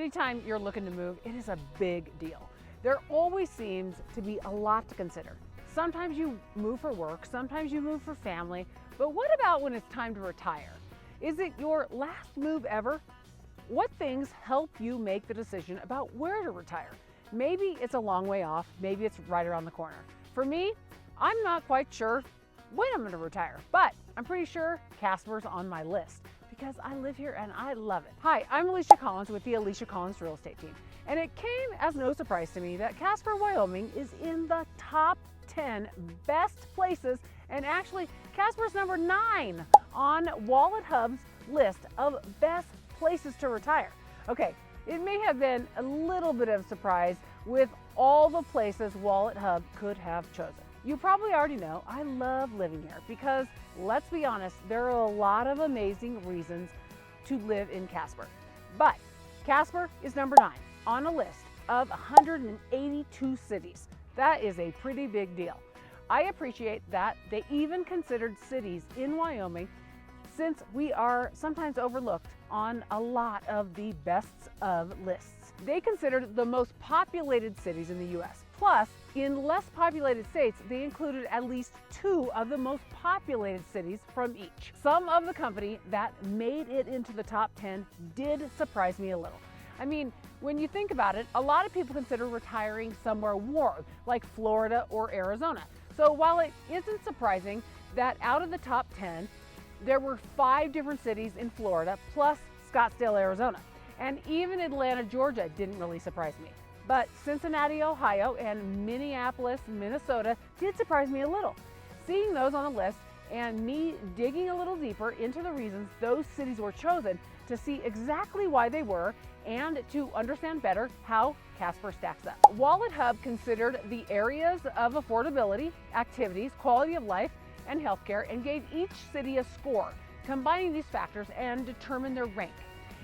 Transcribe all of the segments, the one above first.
Anytime you're looking to move, it is a big deal. There always seems to be a lot to consider. Sometimes you move for work, sometimes you move for family, but what about when it's time to retire? Is it your last move ever? What things help you make the decision about where to retire? Maybe it's a long way off, maybe it's right around the corner. For me, I'm not quite sure when I'm going to retire, but I'm pretty sure Casper's on my list because I live here and I love it. Hi, I'm Alisha Collins with the Alisha Collins Real Estate Team, and it came as no surprise to me that Casper, Wyoming is in the top 10 best places, and actually Casper's number 9 on WalletHub's list of best places to retire. Okay, it may have been a little bit of a surprise with all the places WalletHub could have chosen. You probably already know I love living here because, let's be honest, there are a lot of amazing reasons to live in Casper. But Casper is number 9 on a list of 182 cities. That is a pretty big deal. I appreciate that they even considered cities in Wyoming, since we are sometimes overlooked on a lot of the bests of lists. They considered the most populated cities in the US. Plus, in less populated states, they included at least 2 of the most populated cities from each. Some of the company that made it into the top 10 did surprise me a little. I mean, when you think about it, a lot of people consider retiring somewhere warm, like Florida or Arizona. So while it isn't surprising that out of the top 10, there were 5 different cities in Florida, plus Scottsdale, Arizona. And even Atlanta, Georgia didn't really surprise me. But Cincinnati, Ohio, and Minneapolis, Minnesota did surprise me a little. Seeing those on the list and me digging a little deeper into the reasons those cities were chosen to see exactly why they were and to understand better how Casper stacks up. WalletHub considered the areas of affordability, activities, quality of life, and healthcare, and gave each city a score, combining these factors and determine their rank.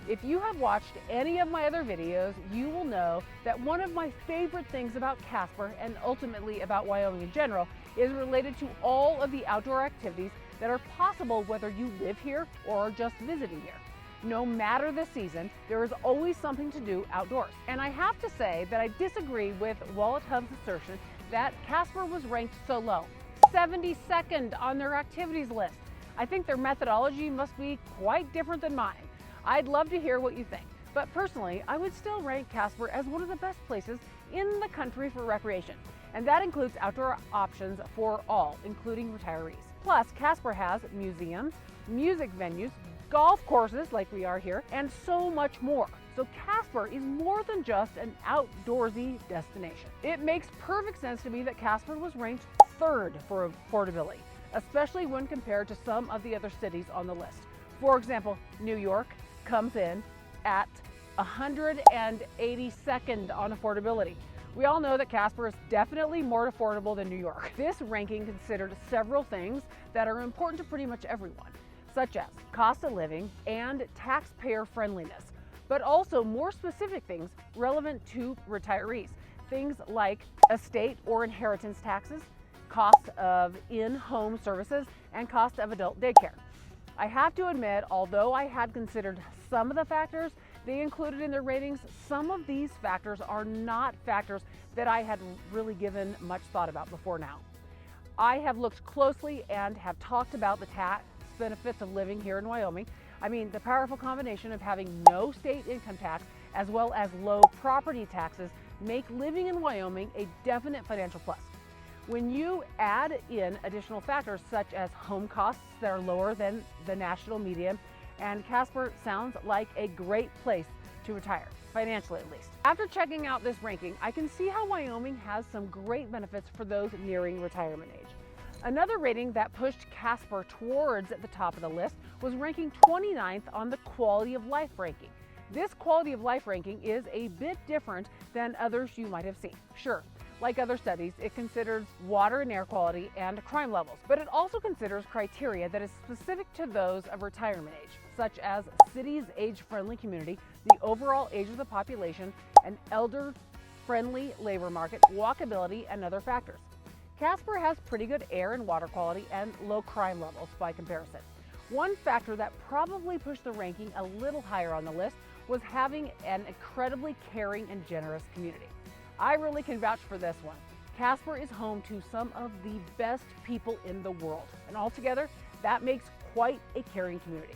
If you have watched any of my other videos, you will know that one of my favorite things about Casper, and ultimately about Wyoming in general, is related to all of the outdoor activities that are possible whether you live here or are just visiting here. No matter the season, there is always something to do outdoors. And I have to say that I disagree with WalletHub's assertion that Casper was ranked so low, 72nd on their activities list. I think their methodology must be quite different than mine. I'd love to hear what you think, but personally, I would still rank Casper as one of the best places in the country for recreation, and that includes outdoor options for all, including retirees. Plus, Casper has museums, music venues, golf courses like we are here, and so much more. So Casper is more than just an outdoorsy destination. It makes perfect sense to me that Casper was ranked 3rd for affordability, especially when compared to some of the other cities on the list. For example, New York comes in at 182nd on affordability. We all know that Casper is definitely more affordable than New York. This ranking considered several things that are important to pretty much everyone, such as cost of living and taxpayer friendliness, but also more specific things relevant to retirees. Things like estate or inheritance taxes, cost of in-home services, and cost of adult daycare. I have to admit, although I had considered some of the factors they included in their ratings, some of these factors are not factors that I had really given much thought about before now. I have looked closely and have talked about the tax benefits of living here in Wyoming. I mean, the powerful combination of having no state income tax as well as low property taxes make living in Wyoming a definite financial plus. When you add in additional factors such as home costs that are lower than the national median, and Casper sounds like a great place to retire, financially at least. After checking out this ranking, I can see how Wyoming has some great benefits for those nearing retirement age. Another rating that pushed Casper towards the top of the list was ranking 29th on the quality of life ranking. This quality of life ranking is a bit different than others you might have seen. Sure, like other studies, it considers water and air quality and crime levels, but it also considers criteria that is specific to those of retirement age, such as city's age-friendly community, the overall age of the population, an elder-friendly labor market, walkability, and other factors. Casper has pretty good air and water quality and low crime levels by comparison. One factor that probably pushed the ranking a little higher on the list was having an incredibly caring and generous community. I really can vouch for this one. Casper is home to some of the best people in the world, and altogether, that makes quite a caring community.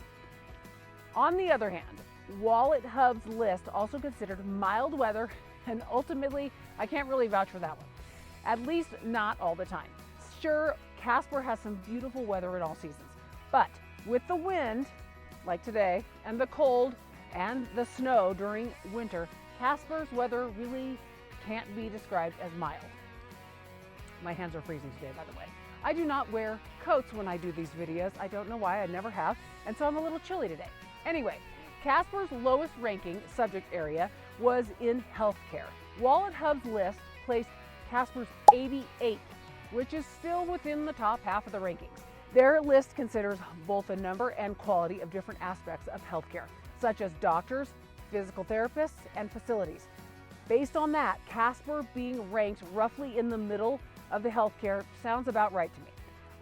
On the other hand, WalletHub's list also considered mild weather, and ultimately, I can't really vouch for that one. At least not all the time. Sure, Casper has some beautiful weather in all seasons, but with the wind, like today, and the cold, and the snow during winter, Casper's weather really can't be described as mild. My hands are freezing today, by the way. I do not wear coats when I do these videos. I don't know why, I never have, and so I'm a little chilly today. Anyway, Casper's lowest ranking subject area was in healthcare. WalletHub's list placed Casper's 88th, which is still within the top half of the rankings. Their list considers both the number and quality of different aspects of healthcare, such as doctors, physical therapists, and facilities. Based on that, Casper being ranked roughly in the middle of the healthcare sounds about right to me.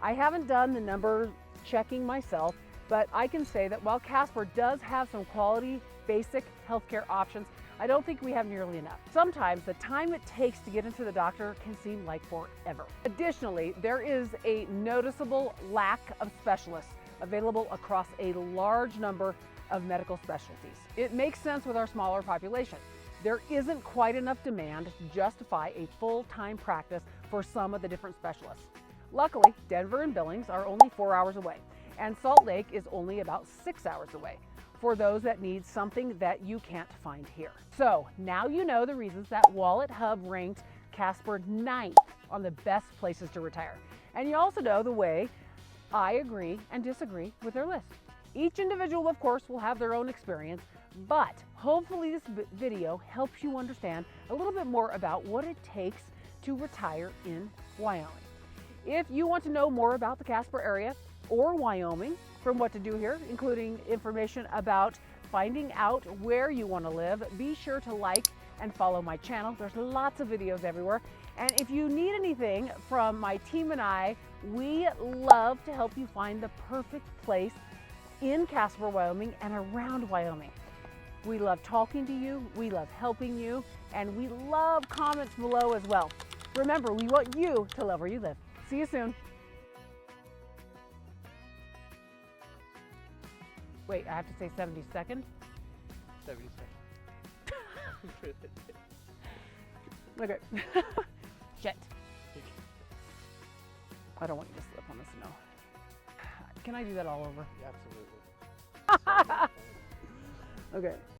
I haven't done the number checking myself, but I can say that while Casper does have some quality, basic healthcare options, I don't think we have nearly enough. Sometimes the time it takes to get into the doctor can seem like forever. Additionally, there is a noticeable lack of specialists available across a large number of medical specialties. It makes sense with our smaller population. There isn't quite enough demand to justify a full-time practice for some of the different specialists. Luckily, Denver and Billings are only 4 hours away, and Salt Lake is only about 6 hours away for those that need something that you can't find here. So now you know the reasons that WalletHub ranked Casper 9th on the best places to retire. And you also know the way I agree and disagree with their list. Each individual, of course, will have their own experience, but hopefully this video helps you understand a little bit more about what it takes to retire in Wyoming. If you want to know more about the Casper area or Wyoming, from what to do here, including information about finding out where you want to live, be sure to like and follow my channel. There's lots of videos everywhere. And if you need anything from my team and I, we love to help you find the perfect place in Casper, Wyoming and around Wyoming. We love talking to you, we love helping you, and we love comments below as well. Remember, we want you to love where you live. See you soon. Wait, I have to say 72nd? 72nd. Okay. Shit. I don't want you to slip on the snow. Can I do that all over? Absolutely. Okay.